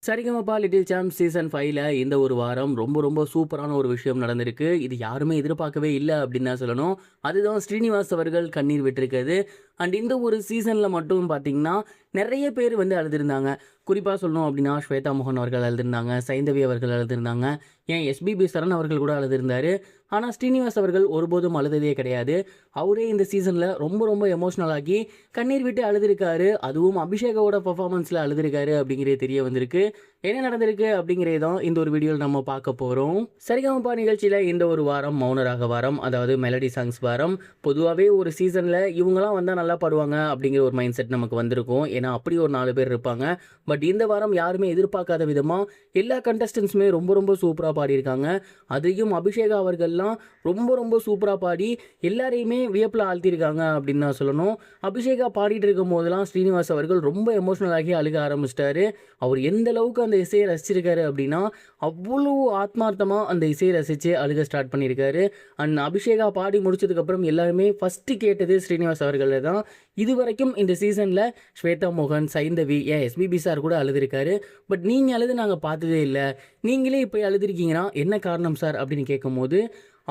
Sa Re Ga Ma Pa little champ season 5ல இந்த ஒரு வாரம் ரொம்ப ரொம்ப சூப்பரான ஒரு விஷயம் நடந்திருக்கு. இது யாருமே எதிர்பார்க்கவே இல்ல அப்படின்னு தான் சொல்லணும். அதுதான் ஸ்ரீனிவாஸ் அவர்கள் கண்ணீர் விட்டிருக்கிறது. அண்ட் இந்த ஒரு சீசன்ல மட்டும் பார்த்தீங்கன்னா, நெறைய பேர் வந்து அழுதுருந்தாங்க. குறிப்பா சொல்லணும் அப்படின்னா, ஸ்வேதா மோகன் அவர்கள் அழுதுருந்தாங்க. சைந்தவி அவர்கள் அழுதுருந்தாங்க. ஏன் எஸ்பிபி சரண் அவர்கள் கூட அழுதுருந்தாரு. ஆனா ஸ்ரீனிவாஸ் அவர்கள் ஒருபோதும் அழுததே கிடையாது. அவரே இந்த சீசன்ல ரொம்ப ரொம்ப எமோஷனல் ஆகி கண்ணீர் விட்டு அழுதுருக்காரு. அதுவும் அபிஷேகாவோட பெர்ஃபார்மன்ஸ்ல அழுதுருக்காரு அப்படிங்கிறது தெரிய வந்திருக்கு. என்ன நடந்திருக்கு அப்படிங்கிறத தான் இந்த ஒரு வீடியோவில் நம்ம பார்க்க போகிறோம். சரிகமபா நிகழ்ச்சியில் இந்த ஒரு வாரம் மௌனராக வாரம், அதாவது மெலடி சாங்ஸ் வாரம். பொதுவாகவே ஒரு சீசனில் இவங்களாம் வந்தால் நல்லா பாடுவாங்க அப்படிங்கிற ஒரு மைண்ட் செட் நமக்கு வந்திருக்கும். ஏன்னா அப்படி ஒரு 4 பேர் இருப்பாங்க. பட் இந்த வாரம் யாருமே எதிர்பார்க்காத விதமாக எல்லா கண்டஸ்டன்ஸுமே ரொம்ப ரொம்ப சூப்பராக பாடியிருக்காங்க. அதையும் அபிஷேகா அவர்கள்லாம் ரொம்ப ரொம்ப சூப்பராக பாடி எல்லாரையுமே வியப்பில் ஆழ்த்தியிருக்காங்க அப்படின்னு தான் சொல்லணும். அபிஷேகா பாடிட்டு இருக்கும் போதெல்லாம் ஸ்ரீனிவாஸ் அவர்கள் ரொம்ப எமோஷனல் ஆகி அழுக ஆரம்பிச்சிட்டாரு. அவர் எந்த அளவுக்கு அந்த இசையை ரசிச்சிருக்காரு அப்படின்னா, அவ்வளோ ஆத்மார்த்தமாக அந்த இசையை ரசித்து அழுக ஸ்டார்ட் பண்ணியிருக்காரு. அண்ட் அபிஷேகா பாடி முடிச்சதுக்கப்புறம் எல்லாருமே ஃபஸ்ட்டு கேட்டது ஸ்ரீனிவாஸ் அவர்களை தான். இதுவரைக்கும் இந்த சீசனில் ஸ்வேதா மோகன், சைந்தவி, ஏன் எஸ்பிபி சார் கூட அழுதுருக்காரு. பட் நீங்கள் அழுது நாங்கள் பார்த்ததே இல்லை. நீங்களே இப்போ அழுதுருக்கீங்கன்னா என்ன காரணம் சார் அப்படின்னு கேட்கும்போது,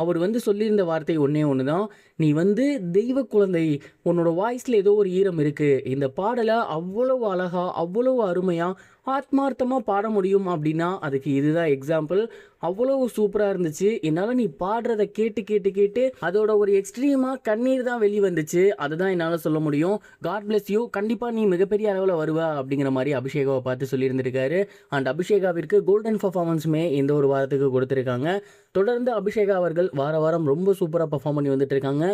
அவர் வந்து சொல்லியிருந்த வார்த்தை ஒன்றே ஒன்று தான். நீ வந்து தெய்வ குழந்தை, உன்னோட வாய்ஸில் ஏதோ ஒரு ஈரம் இருக்குது. இந்த பாடலை அவ்வளவு அழகாக, அவ்வளவு அருமையாக, ஆத்மார்த்தமாக பாட முடியும் அப்படின்னா அதுக்கு இதுதான் எக்ஸாம்பிள். அவ்வளவு சூப்பராக இருந்துச்சு. என்னால் நீ பாடுறத கேட்டு கேட்டு கேட்டு அதோட ஒரு எக்ஸ்ட்ரீமாக கண்ணீர் தான் வெளியே வந்துச்சு. அதுதான் என்னால் சொல்ல முடியும். God bless you. கண்டிப்பாக நீ மிகப்பெரிய அளவில் வருவ அப்படிங்கிற மாதிரி அபிஷேகாவை பார்த்து சொல்லியிருந்திருக்காரு. அண்ட் அபிஷேகாவிற்கு கோல்டன் பர்ஃபார்மன்ஸுமே இந்த ஒரு வாரத்துக்கு கொடுத்துருக்காங்க. தொடர்ந்து அபிஷேகா அவர்கள் வார வாரம் ரொம்ப சூப்பராக பர்ஃபார்ம் பண்ணி வந்துட்டு இருக்காங்க.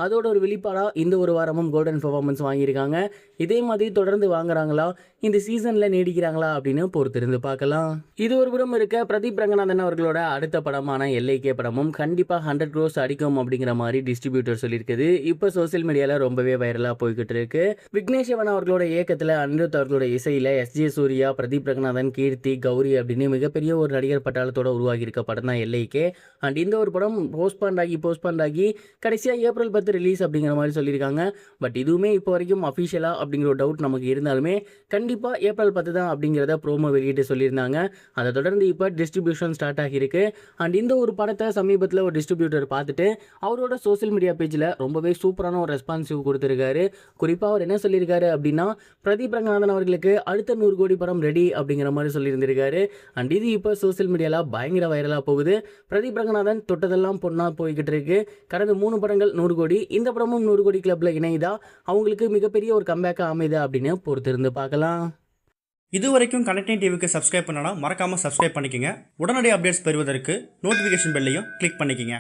அதோட ஒரு வெளிப்பாடாக இந்த ஒரு வாரமும் கோல்டன் பர்ஃபார்மன்ஸ் வாங்கியிருக்காங்க. இதே மாதிரி தொடர்ந்து வாங்குறாங்களா, இந்த சீசனில் நீடிக்கிறாங்களா அப்படின்னு பொறுத்திருந்து பார்க்கலாம். இது ஒரு புறம் இருக்க, பிரதீப் ரங்கநாதன் அவர்களோட அடுத்த படமான எல்ஐகே படமும் கண்டிப்பாக 100 crores அடிக்கும் அப்படிங்கிற மாதிரி டிஸ்ட்ரிபியூட்டர் சொல்லியிருக்குது. இப்போ சோசியல் மீடியாவில் ரொம்பவே வைரலாக போய்கிட்டு இருக்கு. விக்னேஷ் சிவன் அவர்களோட இயக்கத்தில் அனிருத் அவர்களோட இசையில் எஸ்ஜே சூர்யா, பிரதீப் ரங்கநாதன், கீர்த்தி, கௌரி அப்படின்னு மிகப்பெரிய ஒரு நடிகர் பட்டாளத்தோட உருவாகி இருக்க படம் தான் எல்ஐகே. அண்ட் இந்த ஒரு படம் போஸ்ட்பாண்ட் ஆகி கடைசியாக ஏப்ரல் 10 ரிலீஸ் அப்படிங்கிற மாதிரி சொல்லியிருக்காங்க. பட் இதுவுமே இப்போ வரைக்கும் அஃபிஷியலாக அப்படிங்கிற ஒரு டவுட் நமக்கு இருந்தாலுமே கண்டிப்பாக ஏப்ரல் 10 தான் அப்படிங்கிறத ப்ரோமோ வெளியிட்டு சொல்லியிருந்தாங்க. அதை தொடர்ந்து இப்போ டிஸ்ட்ரிபியூஷன் ஸ்டார்ட் ஆகியிருக்கு. அண்ட் இந்த ஒரு படத்தை சமீபத்தில் ஒரு டிஸ்ட்ரிபியூட்டர் பார்த்துட்டு அவரோட சோசியல் மீடியா பேஜில் ரொம்பவே சூப்பரான ஒரு ரெஸ்பான்சிவ் கொடுத்துருக்காரு. குறிப்பாக அவர் என்ன சொல்லியிருக்காரு அப்படின்னா, பிரதீப் ரங்கநாதன் அவர்களுக்கு அடுத்த 100 கோடி படம் ரெடி அப்படிங்கிற மாதிரி சொல்லியிருந்திருக்காரு. அண்ட் இது இப்போ சோசியல் மீடியாவில் பயங்கர வைரலாக போகுது. பிரதீப் ரங்கநாதன் தொட்டதெல்லாம் பொண்ணா போய்கிட்டு இருக்கு. கடந்த 3 படங்கள் 100 கோடி, இந்த படமும் 100 கோடி கிளப்ல இணையுதா, அவங்களுக்கு மிகப்பெரிய ஒரு கம்பேக்காக அமைதா அப்படின்னு பொறுத்திருந்து பார்க்கலாம். இது வரைக்கும் கனெக்டிங் டிவிக்கு சப்ஸ்கிரைப் பண்ணனா மறக்காம சப்ஸ்கிரைப் பண்ணிக்கங்க. உடனடி அப்டேட்ஸ் பெறுவதற்கு நோட்டிஃபிகேஷன் பெல்லையும் கிளிக் பண்ணிக்கங்க.